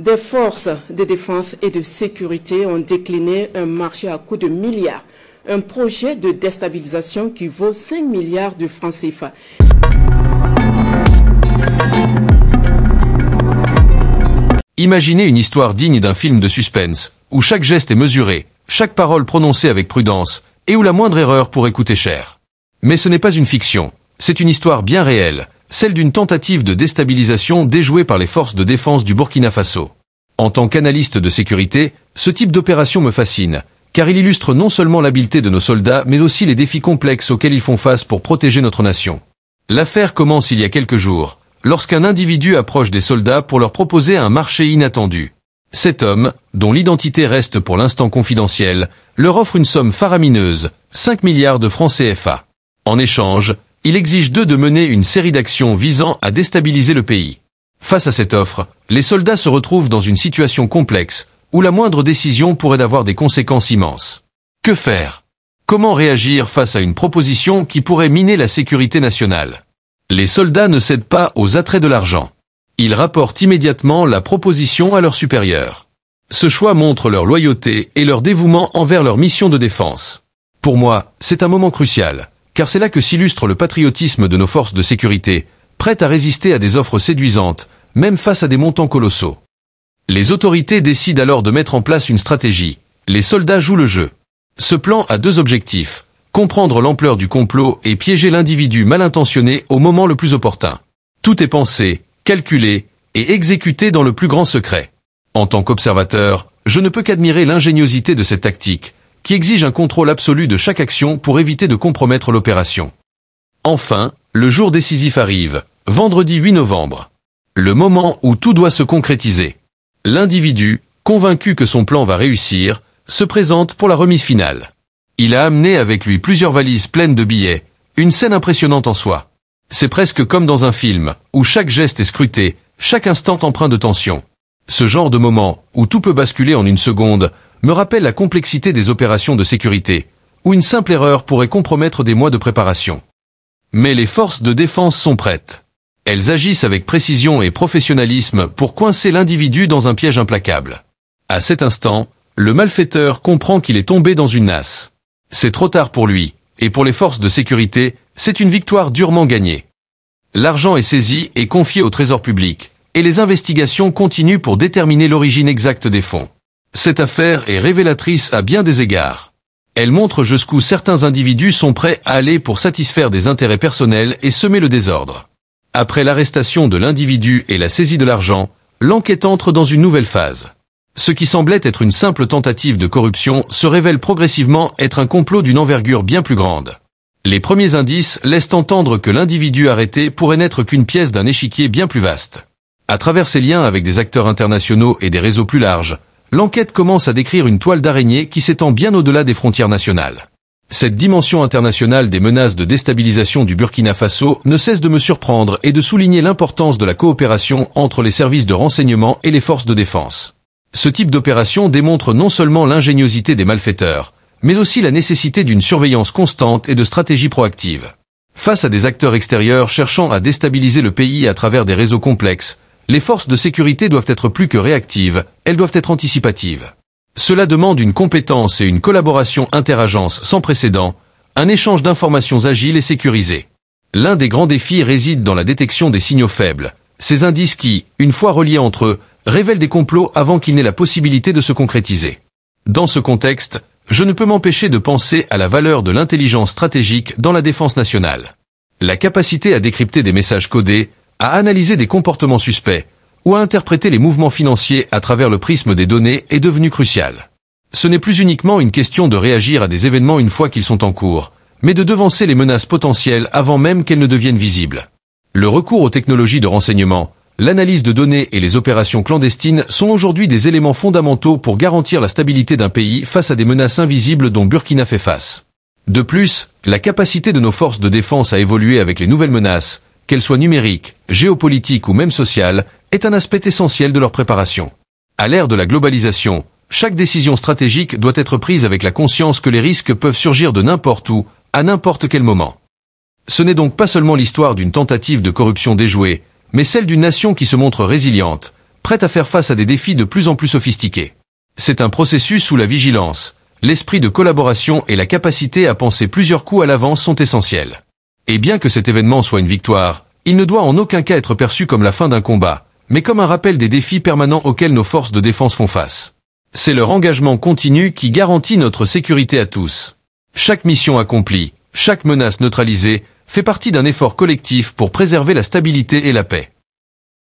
Des forces de défense et de sécurité ont décliné un marché à coût de milliards. Un projet de déstabilisation qui vaut 5 milliards de francs CFA. Imaginez une histoire digne d'un film de suspense, où chaque geste est mesuré, chaque parole prononcée avec prudence, et où la moindre erreur pourrait coûter cher. Mais ce n'est pas une fiction, c'est une histoire bien réelle, celle d'une tentative de déstabilisation déjouée par les forces de défense du Burkina Faso. En tant qu'analyste de sécurité, ce type d'opération me fascine, car il illustre non seulement l'habileté de nos soldats, mais aussi les défis complexes auxquels ils font face pour protéger notre nation. L'affaire commence il y a quelques jours, lorsqu'un individu approche des soldats pour leur proposer un marché inattendu. Cet homme, dont l'identité reste pour l'instant confidentielle, leur offre une somme faramineuse, 5 milliards de francs CFA. En échange, il exige d'eux de mener une série d'actions visant à déstabiliser le pays. Face à cette offre, les soldats se retrouvent dans une situation complexe, où la moindre décision pourrait avoir des conséquences immenses. Que faire? Comment réagir face à une proposition qui pourrait miner la sécurité nationale? Les soldats ne cèdent pas aux attraits de l'argent. Ils rapportent immédiatement la proposition à leurs supérieurs. Ce choix montre leur loyauté et leur dévouement envers leur mission de défense. Pour moi, c'est un moment crucial, car c'est là que s'illustre le patriotisme de nos forces de sécurité, prêtes à résister à des offres séduisantes, même face à des montants colossaux. Les autorités décident alors de mettre en place une stratégie. Les soldats jouent le jeu. Ce plan a deux objectifs: comprendre l'ampleur du complot et piéger l'individu mal intentionné au moment le plus opportun. Tout est pensé, calculé et exécuté dans le plus grand secret. En tant qu'observateur, je ne peux qu'admirer l'ingéniosité de cette tactique, qui exige un contrôle absolu de chaque action pour éviter de compromettre l'opération. Enfin, le jour décisif arrive, vendredi 8 novembre. Le moment où tout doit se concrétiser. L'individu, convaincu que son plan va réussir, se présente pour la remise finale. Il a amené avec lui plusieurs valises pleines de billets, une scène impressionnante en soi. C'est presque comme dans un film, où chaque geste est scruté, chaque instant empreint de tension. Ce genre de moment, où tout peut basculer en une seconde, me rappelle la complexité des opérations de sécurité, où une simple erreur pourrait compromettre des mois de préparation. Mais les forces de défense sont prêtes. Elles agissent avec précision et professionnalisme pour coincer l'individu dans un piège implacable. À cet instant, le malfaiteur comprend qu'il est tombé dans une nasse. C'est trop tard pour lui, et pour les forces de sécurité, c'est une victoire durement gagnée. L'argent est saisi et confié au trésor public, et les investigations continuent pour déterminer l'origine exacte des fonds. Cette affaire est révélatrice à bien des égards. Elle montre jusqu'où certains individus sont prêts à aller pour satisfaire des intérêts personnels et semer le désordre. Après l'arrestation de l'individu et la saisie de l'argent, l'enquête entre dans une nouvelle phase. Ce qui semblait être une simple tentative de corruption se révèle progressivement être un complot d'une envergure bien plus grande. Les premiers indices laissent entendre que l'individu arrêté pourrait n'être qu'une pièce d'un échiquier bien plus vaste. À travers ses liens avec des acteurs internationaux et des réseaux plus larges, l'enquête commence à décrire une toile d'araignée qui s'étend bien au-delà des frontières nationales. Cette dimension internationale des menaces de déstabilisation du Burkina Faso ne cesse de me surprendre et de souligner l'importance de la coopération entre les services de renseignement et les forces de défense. Ce type d'opération démontre non seulement l'ingéniosité des malfaiteurs, mais aussi la nécessité d'une surveillance constante et de stratégies proactives. Face à des acteurs extérieurs cherchant à déstabiliser le pays à travers des réseaux complexes, les forces de sécurité doivent être plus que réactives, elles doivent être anticipatives. Cela demande une compétence et une collaboration interagences sans précédent, un échange d'informations agile et sécurisé. L'un des grands défis réside dans la détection des signaux faibles, ces indices qui, une fois reliés entre eux, révèlent des complots avant qu'ils n'aient la possibilité de se concrétiser. Dans ce contexte, je ne peux m'empêcher de penser à la valeur de l'intelligence stratégique dans la défense nationale. La capacité à décrypter des messages codés, à analyser des comportements suspects, ou à interpréter les mouvements financiers à travers le prisme des données est devenue cruciale. Ce n'est plus uniquement une question de réagir à des événements une fois qu'ils sont en cours, mais de devancer les menaces potentielles avant même qu'elles ne deviennent visibles. Le recours aux technologies de renseignement, l'analyse de données et les opérations clandestines sont aujourd'hui des éléments fondamentaux pour garantir la stabilité d'un pays face à des menaces invisibles dont Burkina fait face. De plus, la capacité de nos forces de défense à évoluer avec les nouvelles menaces, qu'elles soient numériques, géopolitiques ou même sociales, est un aspect essentiel de leur préparation. À l'ère de la globalisation, chaque décision stratégique doit être prise avec la conscience que les risques peuvent surgir de n'importe où, à n'importe quel moment. Ce n'est donc pas seulement l'histoire d'une tentative de corruption déjouée, mais celle d'une nation qui se montre résiliente, prête à faire face à des défis de plus en plus sophistiqués. C'est un processus où la vigilance, l'esprit de collaboration et la capacité à penser plusieurs coups à l'avance sont essentiels. Et bien que cet événement soit une victoire, il ne doit en aucun cas être perçu comme la fin d'un combat, mais comme un rappel des défis permanents auxquels nos forces de défense font face. C'est leur engagement continu qui garantit notre sécurité à tous. Chaque mission accomplie, chaque menace neutralisée, fait partie d'un effort collectif pour préserver la stabilité et la paix.